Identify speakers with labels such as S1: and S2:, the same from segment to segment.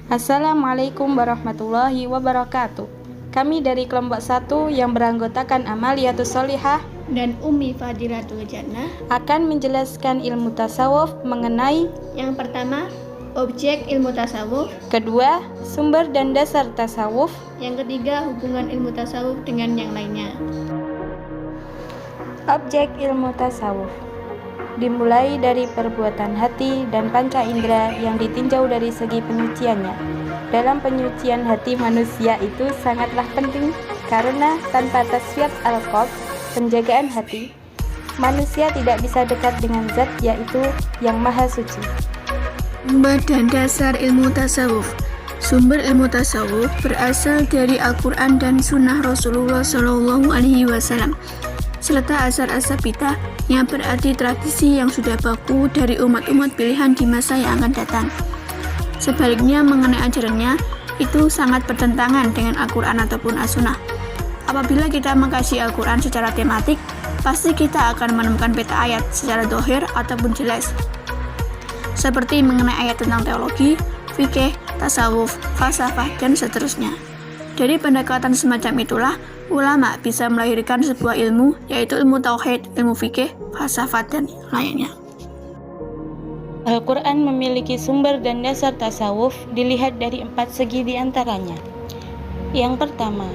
S1: Assalamualaikum warahmatullahi wabarakatuh. Kami dari kelompok 1 yang beranggotakan Amaliyatus Sholihah
S2: dan Ummi Fadilatul Jannah
S1: akan menjelaskan ilmu tasawuf mengenai
S2: yang pertama, objek ilmu tasawuf,
S1: kedua, sumber dan dasar tasawuf,
S2: yang ketiga, hubungan ilmu tasawuf dengan yang lainnya.
S1: Objek ilmu tasawuf dimulai dari perbuatan hati dan panca indera yang ditinjau dari segi penyuciannya. Dalam penyucian hati manusia itu sangatlah penting karena tanpa tasfiyat al-qalb, penjagaan hati, manusia tidak bisa dekat dengan zat yaitu yang maha suci.
S2: Sumber dan dasar ilmu tasawuf. Sumber ilmu tasawuf berasal dari Al-Quran dan Sunnah Rasulullah SAW, serta asar-asar bidah yang berarti tradisi yang sudah baku dari umat-umat pilihan di masa yang akan datang. Sebaliknya mengenai ajarannya, itu sangat bertentangan dengan Al-Quran ataupun As-Sunnah. Apabila kita mengkaji Al-Quran secara tematik, pasti kita akan menemukan peta ayat secara dohir ataupun jelas, seperti mengenai ayat tentang teologi, fikih, tasawuf, falsafah, dan seterusnya. Dari pendekatan semacam itulah, ulama bisa melahirkan sebuah ilmu, yaitu ilmu tauhid, ilmu fikih, falsafat, dan lainnya.
S1: Al-Quran memiliki sumber dan dasar tasawuf dilihat dari 4 segi diantaranya. Yang pertama,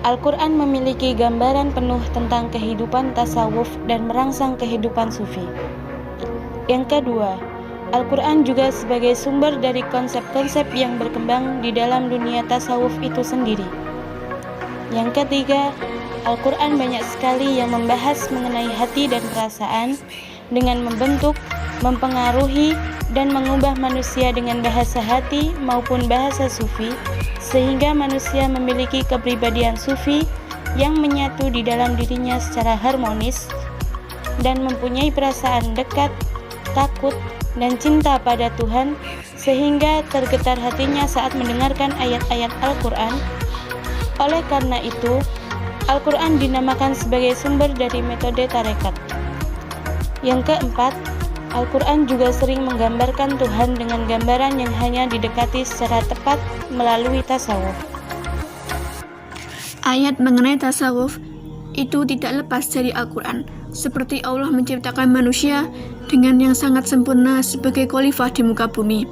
S1: Al-Quran memiliki gambaran penuh tentang kehidupan tasawuf dan merangsang kehidupan sufi. Yang kedua, Al-Quran juga sebagai sumber dari konsep-konsep yang berkembang di dalam dunia tasawuf itu sendiri. Yang ketiga, Al-Quran banyak sekali yang membahas mengenai hati dan perasaan dengan membentuk, mempengaruhi, dan mengubah manusia dengan bahasa hati maupun bahasa sufi, sehingga manusia memiliki kepribadian sufi yang menyatu di dalam dirinya secara harmonis dan mempunyai perasaan dekat, takut, dan cinta pada Tuhan, sehingga tergetar hatinya saat mendengarkan ayat-ayat Al-Quran. Oleh karena itu, Al-Quran dinamakan sebagai sumber dari metode tarekat. Yang keempat, Al-Quran juga sering menggambarkan Tuhan dengan gambaran yang hanya didekati secara tepat melalui tasawuf.
S2: Ayat mengenai tasawuf itu tidak lepas dari Al-Quran, seperti Allah menciptakan manusia dengan yang sangat sempurna sebagai khalifah di muka bumi,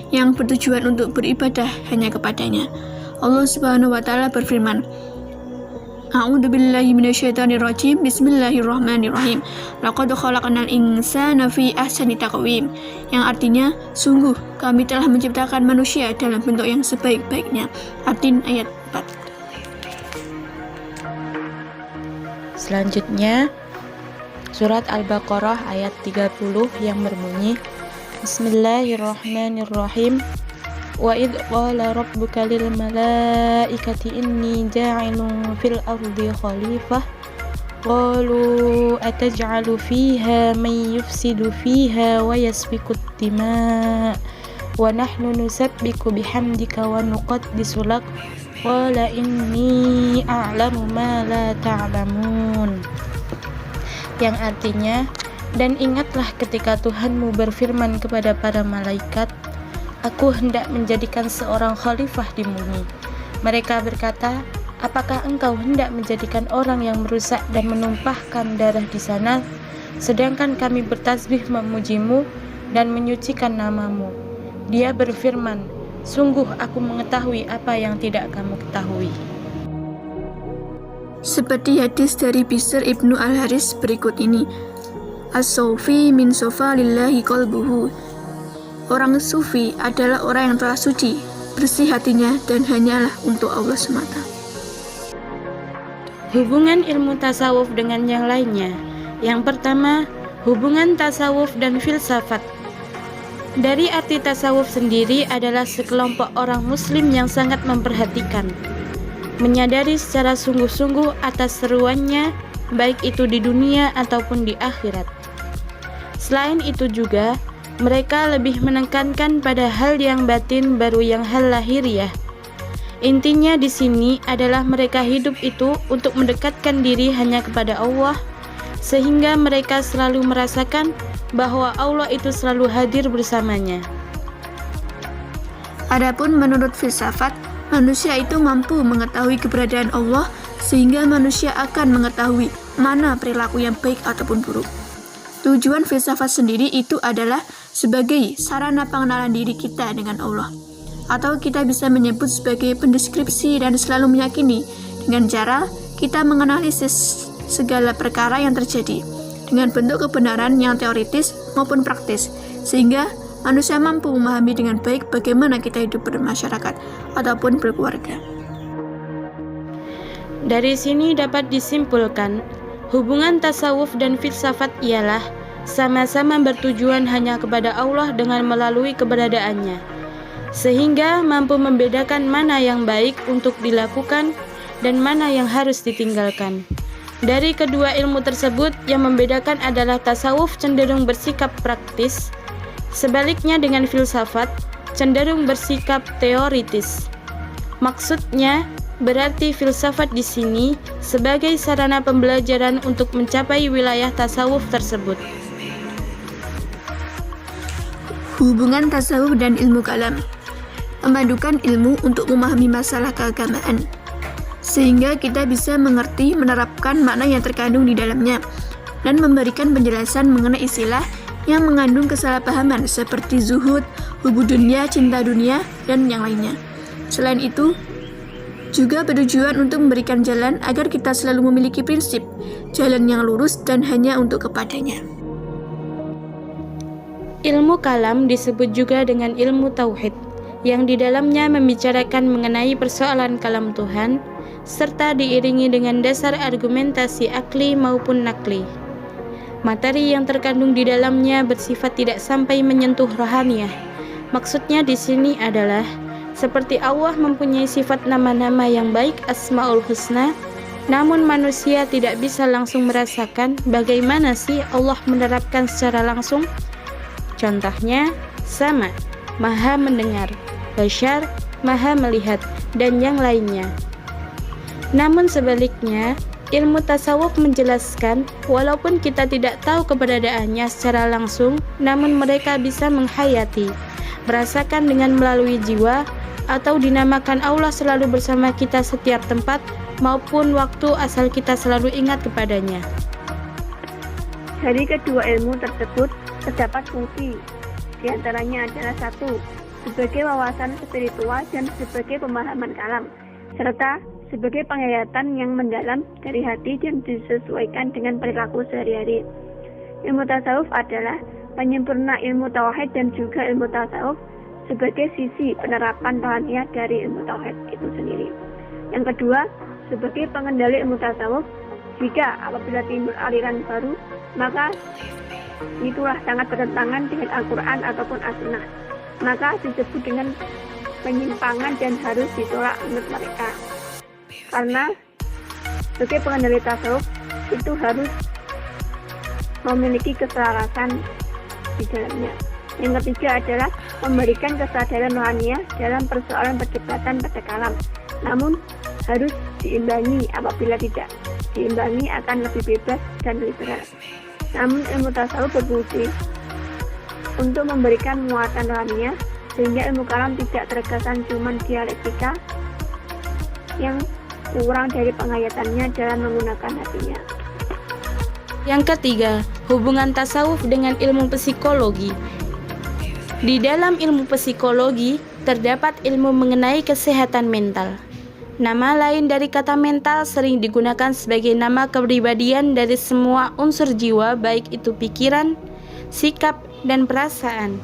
S2: yang bertujuan untuk beribadah hanya kepadanya. Allah Subhanahu wa Ta'ala berfirman, A'udzubillahi minasyaitonirrajim. Bismillahirrahmanirrahim. Laqad khalaqnal insana fi ahsani taqwim, yang artinya sungguh kami telah menciptakan manusia dalam bentuk yang sebaik-baiknya. Artin ayat 4.
S1: Selanjutnya, surat Al-Baqarah ayat 30 yang berbunyi, Bismillahirrahmanirrahim. Wa idh qala rabbuka lil malaikati inni ja'ilun fil ardi khalifah qalu ataj'alu fiha man yufsidu fiha wa yasfiku ad-dima' wa nahnu nusabbihu bihamdika wa nuqaddisu lak qala inni a'lamu ma la ta'lamun, yang artinya, dan ingatlah ketika Tuhanmu berfirman kepada para malaikat, Aku hendak menjadikan seorang khalifah di bumi. Mereka berkata, apakah engkau hendak menjadikan orang yang merusak dan menumpahkan darah di sana, sedangkan kami bertasbih memujimu dan menyucikan namamu? Dia berfirman, sungguh aku mengetahui apa yang tidak kamu ketahui.
S2: Seperti hadis dari Bishr ibnu Al-Haris berikut ini, As-Sufi min sofa lillahi qalbuhu. Orang sufi adalah orang yang telah suci, bersih hatinya, dan hanyalah untuk Allah semata.
S1: Hubungan ilmu tasawuf dengan yang lainnya. Yang pertama, hubungan tasawuf dan filsafat. Dari arti tasawuf sendiri adalah sekelompok orang muslim yang sangat memperhatikan, menyadari secara sungguh-sungguh atas seruannya, baik itu di dunia ataupun di akhirat. Selain itu juga, mereka lebih menekankan pada hal yang batin baru yang hal lahiriah. Intinya di sini adalah mereka hidup itu untuk mendekatkan diri hanya kepada Allah, sehingga mereka selalu merasakan bahwa Allah itu selalu hadir bersamanya.
S2: Adapun menurut filsafat, manusia itu mampu mengetahui keberadaan Allah sehingga manusia akan mengetahui mana perilaku yang baik ataupun buruk. Tujuan filsafat sendiri itu adalah sebagai sarana pengenalan diri kita dengan Allah, atau kita bisa menyebut sebagai pendeskripsi dan selalu meyakini dengan cara kita menganalisis segala perkara yang terjadi dengan bentuk kebenaran yang teoritis maupun praktis, sehingga manusia mampu memahami dengan baik bagaimana kita hidup bermasyarakat ataupun berkeluarga.
S1: Dari sini dapat disimpulkan, hubungan tasawuf dan filsafat ialah sama-sama bertujuan hanya kepada Allah dengan melalui keberadaannya, sehingga mampu membedakan mana yang baik untuk dilakukan dan mana yang harus ditinggalkan. Dari kedua ilmu tersebut, yang membedakan adalah tasawuf cenderung bersikap praktis, sebaliknya dengan filsafat cenderung bersikap teoritis. Maksudnya, berarti filsafat di sini sebagai sarana pembelajaran untuk mencapai wilayah tasawuf tersebut.
S2: Hubungan tasawuf dan ilmu kalam. Memadukan ilmu untuk memahami masalah keagamaan, sehingga kita bisa mengerti menerapkan makna yang terkandung di dalamnya dan memberikan penjelasan mengenai istilah yang mengandung kesalahpahaman seperti zuhud, hubbu dunia, cinta dunia, dan yang lainnya. Selain itu, juga bertujuan untuk memberikan jalan agar kita selalu memiliki prinsip, jalan yang lurus dan hanya untuk kepadanya.
S1: Ilmu kalam disebut juga dengan ilmu tauhid, yang di dalamnya membicarakan mengenai persoalan kalam Tuhan, serta diiringi dengan dasar argumentasi akli maupun nakli. Materi yang terkandung di dalamnya bersifat tidak sampai menyentuh rohaniah. Maksudnya di sini adalah seperti Allah mempunyai sifat nama-nama yang baik, Asmaul Husna, namun manusia tidak bisa langsung merasakan bagaimana sih Allah menerapkan secara langsung. Contohnya, Sama, Maha mendengar, Basyar, Maha melihat, dan yang lainnya. Namun sebaliknya, ilmu tasawuf menjelaskan, walaupun kita tidak tahu keberadaannya secara langsung, namun mereka bisa menghayati, merasakan dengan melalui jiwa, atau dinamakan Allah selalu bersama kita setiap tempat maupun waktu asal kita selalu ingat kepadanya.
S3: Dari kedua ilmu tersebut terdapat fungsi, di antaranya adalah 1. Sebagai wawasan spiritual dan sebagai pemahaman kalam, serta sebagai penghayatan yang mendalam dari hati dan disesuaikan dengan perilaku sehari-hari. Ilmu tasawuf adalah penyempurna ilmu tauhid dan juga ilmu tasawuf sebagai sisi penerapan rohaniah dari ilmu tauhid itu sendiri. Yang kedua, sebagai pengendali ilmu tasawuf, jika apabila timbul aliran baru, maka itulah sangat bertentangan dengan Al-Quran ataupun As-Sunnah, maka disebut dengan penyimpangan dan harus ditolak menurut mereka. Karena sebagai pengendali tasawuf itu harus memiliki keselarasan di dalamnya. Yang ketiga adalah memberikan kesadaran rohaniah dalam persoalan perdebatan pada kalam, namun harus diimbangi. Apabila tidak diimbangi akan lebih bebas dan lebih berat. Namun ilmu tasawuf berfungsi untuk memberikan muatan rohaniah, sehingga ilmu kalam tidak terkesan cuma dialektika yang kurang dari penghayatannya dalam menggunakan hatinya.
S1: Yang ketiga, hubungan tasawuf dengan ilmu psikologi. Di dalam ilmu psikologi terdapat ilmu mengenai kesehatan mental. Nama lain dari kata mental sering digunakan sebagai nama kepribadian dari semua unsur jiwa, baik itu pikiran, sikap, dan perasaan.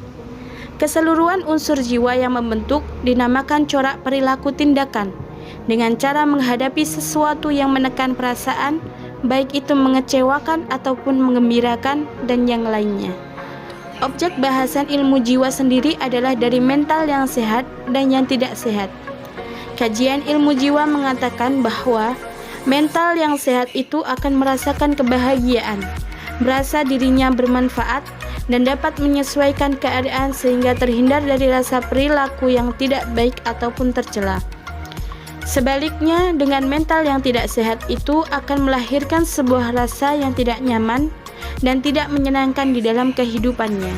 S1: Keseluruhan unsur jiwa yang membentuk dinamakan corak perilaku tindakan, dengan cara menghadapi sesuatu yang menekan perasaan, baik itu mengecewakan ataupun menggembirakan, dan yang lainnya. Objek bahasan ilmu jiwa sendiri adalah dari mental yang sehat dan yang tidak sehat. Kajian ilmu jiwa mengatakan bahwa mental yang sehat itu akan merasakan kebahagiaan, merasa dirinya bermanfaat, dan dapat menyesuaikan keadaan sehingga terhindar dari rasa perilaku yang tidak baik ataupun tercela. Sebaliknya, dengan mental yang tidak sehat itu akan melahirkan sebuah rasa yang tidak nyaman dan tidak menyenangkan di dalam kehidupannya.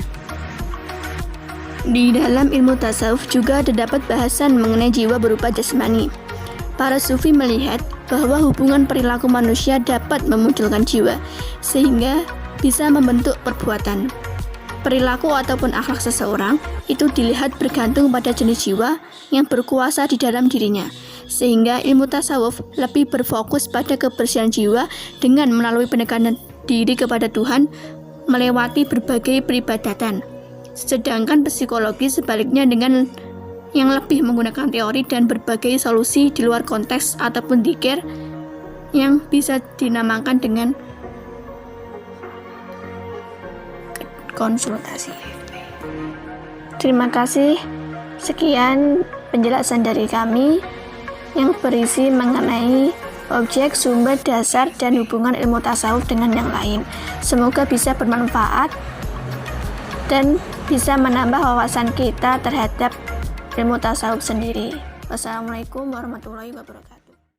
S2: Di dalam ilmu tasawuf juga terdapat bahasan mengenai jiwa berupa jasmani. Para sufi melihat bahwa hubungan perilaku manusia dapat memunculkan jiwa, sehingga bisa membentuk perbuatan. Perilaku ataupun akhlak seseorang itu dilihat bergantung pada jenis jiwa yang berkuasa di dalam dirinya, sehingga ilmu tasawuf lebih berfokus pada kebersihan jiwa dengan melalui pendekatan diri kepada Tuhan melewati berbagai peribadatan. Sedangkan psikologi sebaliknya dengan yang lebih menggunakan teori dan berbagai solusi di luar konteks ataupun dzikir yang bisa dinamakan dengan konsultasi. Terima kasih. Sekian penjelasan dari kami yang berisi mengenai objek, sumber, dasar, dan hubungan ilmu tasawuf dengan yang lain. Semoga bisa bermanfaat dan bisa menambah wawasan kita terhadap ilmu tasawuf sendiri. Wassalamualaikum warahmatullahi wabarakatuh.